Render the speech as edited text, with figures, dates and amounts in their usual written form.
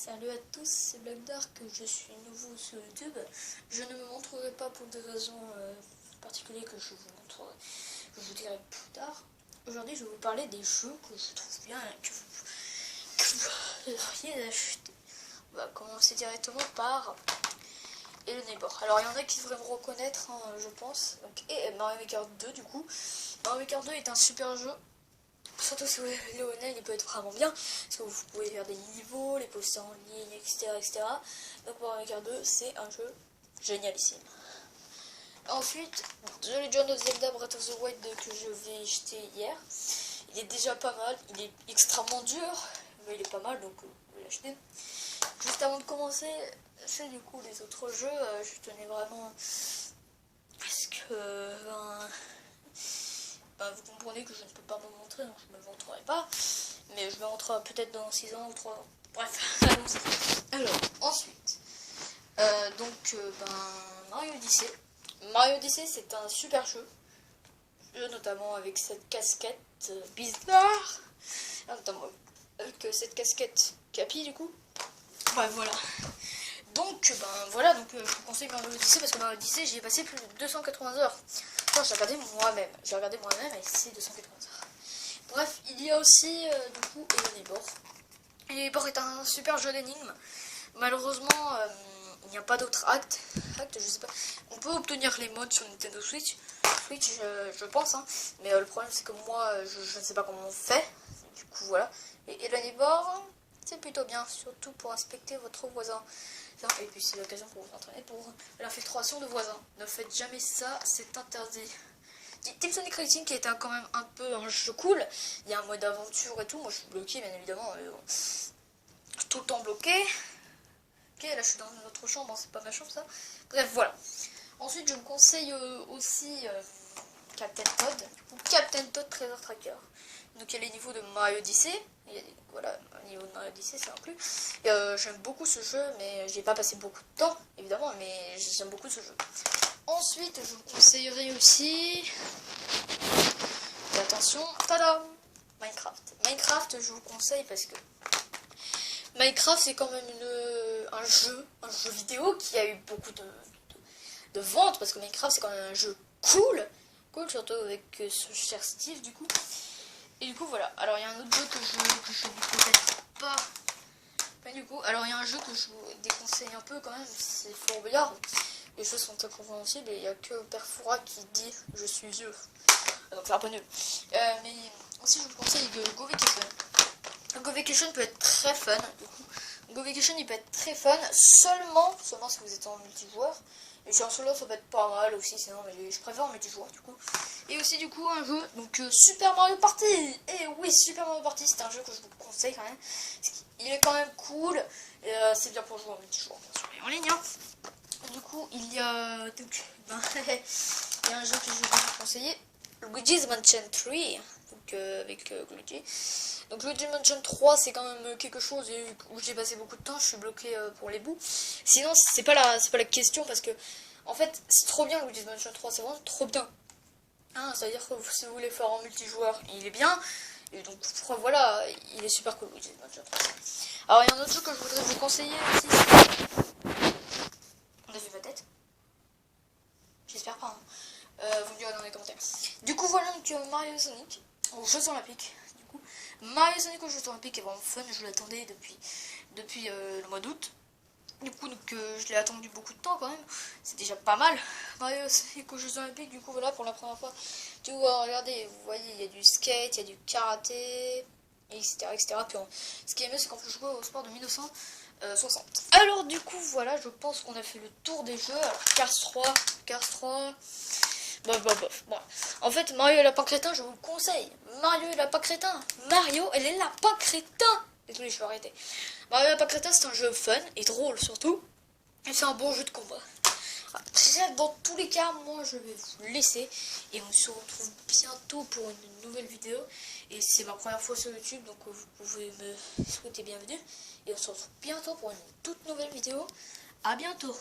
Salut à tous, c'est Black Dark, je suis nouveau sur YouTube. Je ne me montrerai pas pour des raisons particulières que je vous dirai plus tard. Aujourd'hui, je vais vous parler des jeux que je trouve bien et que vous devriez acheter. On va commencer directement par Hello Neighbor. Alors, il y en a qui devraient me reconnaître, hein, je pense. Donc, et Mario Maker 2, du coup. Mario Maker 2 est un super jeu. Surtout si vous avez Léonel, il peut être vraiment bien, parce que vous pouvez faire des niveaux, les poster en ligne, etc. Donc Mario Maker 2, c'est un jeu génialissime. Ensuite, The Legend of Zelda Breath of the Wild que je vais acheter hier. Il est déjà pas mal, il est extrêmement dur, mais il est pas mal, donc vous pouvez l'acheter. Juste avant de commencer, c'est du coup les autres jeux, je tenais vraiment... Parce que... vous comprenez que je ne peux pas me montrer, donc je ne me montrerai pas, mais je me montrerai peut-être dans 6 ans ou 3 ans. Bref, allons-y. Alors, ensuite, Mario Odyssey. Mario Odyssey, c'est un super jeu, notamment avec cette casquette bizarre, notamment avec cette casquette Capi du coup. Bref, voilà. Donc, je vous conseille Mario Odyssey parce que Mario Odyssey, j'y ai passé plus de 280 heures. Enfin, j'ai regardé moi-même et c'est 280 heures. Bref, il y a aussi, du coup, Hello Neighbor. Hello Neighbor est un super jeu d'énigmes. Malheureusement, il n'y a pas d'autres actes, je sais pas. On peut obtenir les modes sur Nintendo Switch, je pense, hein. Mais le problème, c'est que moi, je ne sais pas comment on fait. Du coup, voilà. Et Hello Neighbor, c'est plutôt bien, surtout pour inspecter votre voisin. Et puis c'est l'occasion pour vous entraîner pour l'infiltration de voisins. Ne faites jamais ça, c'est interdit. Team Sonic Racing qui est quand même un peu un jeu cool. Il y a un mode aventure et tout. Moi je suis bloqué bien évidemment. Tout le temps bloqué. Ok, là je suis dans une autre chambre, c'est pas ma chambre ça. Bref, voilà. Ensuite je vous conseille aussi Captain Todd. Captain Todd Treasure Tracker. Donc il y a les niveaux de Mario Odyssey. Voilà, un niveau de Mario Odyssey c'est inclus. J'aime beaucoup ce jeu, mais j'ai pas passé beaucoup de temps, évidemment, mais j'aime beaucoup ce jeu. Ensuite, je vous conseillerais aussi... Et attention, tadam, Minecraft. Minecraft, je vous conseille parce que... Minecraft, c'est quand même un jeu vidéo qui a eu beaucoup de ventes, parce que Minecraft, c'est quand même un jeu cool, surtout avec ce cher Steve, du coup. Et du coup, voilà. Alors, il y a un autre jeu que je vous conseille pas. Du coup, alors il y a un jeu que je vous déconseille un peu quand même, c'est Fort Boyard. Les choses sont incompréhensibles et il n'y a que Perfora qui dit je suis vieux. Donc c'est un peu nul. Mais aussi je vous conseille Go Vacation. Go Vacation peut être très fun. Du coup, Go Vacation il peut être très fun seulement si vous êtes en multijoueur. Et si en solo ça peut être pas mal aussi, sinon mais je préfère en multijoueur du coup. Et aussi du coup un jeu, donc Super Mario Party. Et oui, Super Mario Party c'est un jeu que je vous conseille quand même. Il est quand même cool, et c'est bien pour jouer en multijoueur bien sûr et en ligne. Hein. Du coup il y a il y a un jeu que je vais vous conseiller, Luigi's Mansion 3, donc avec Luigi. Donc Luigi's Mansion 3 c'est quand même quelque chose où j'ai passé beaucoup de temps, je suis bloqué pour les bouts. Sinon c'est pas la question parce que en fait c'est trop bien Luigi's Mansion 3, c'est vraiment trop bien. Hein, c'est-à-dire que si vous voulez faire en multijoueur, il est bien. Et donc voilà, il est super cool Luigi's Mansion 3. Alors il y a un autre jeu que je voudrais vous conseiller aussi. On a vu ma tête? J'espère pas. Hein. Vous me direz dans les commentaires. Du coup voilà donc Mario Sonic aux Jeux Olympiques. Du coup Mario Sonic aux Jeux Olympiques est vraiment fun. Je l'attendais depuis le mois d'août. Du coup je l'ai attendu beaucoup de temps quand même. C'est déjà pas mal. Mario Sonic aux Jeux Olympiques. Du coup voilà pour la première fois. Du coup regardez, vous voyez il y a du skate, il y a du karaté, etc. Puis ce qui est mieux c'est qu'on peut jouer au sport de 1960. Alors du coup voilà, je pense qu'on a fait le tour des jeux. Alors Cars 3. Bon. En fait Mario et Lapin Crétin je vous le conseille. Mario et Lapin Crétin. Mario et les Lapins Crétins. Désolé, je vais arrêter. Mario et Lapin Crétin c'est un jeu fun et drôle surtout. Et c'est un bon jeu de combat. Dans tous les cas, moi je vais vous laisser et on se retrouve bientôt pour une nouvelle vidéo. Et c'est ma première fois sur YouTube, donc vous pouvez me souhaiter bienvenue. Et on se retrouve bientôt pour une toute nouvelle vidéo. À bientôt.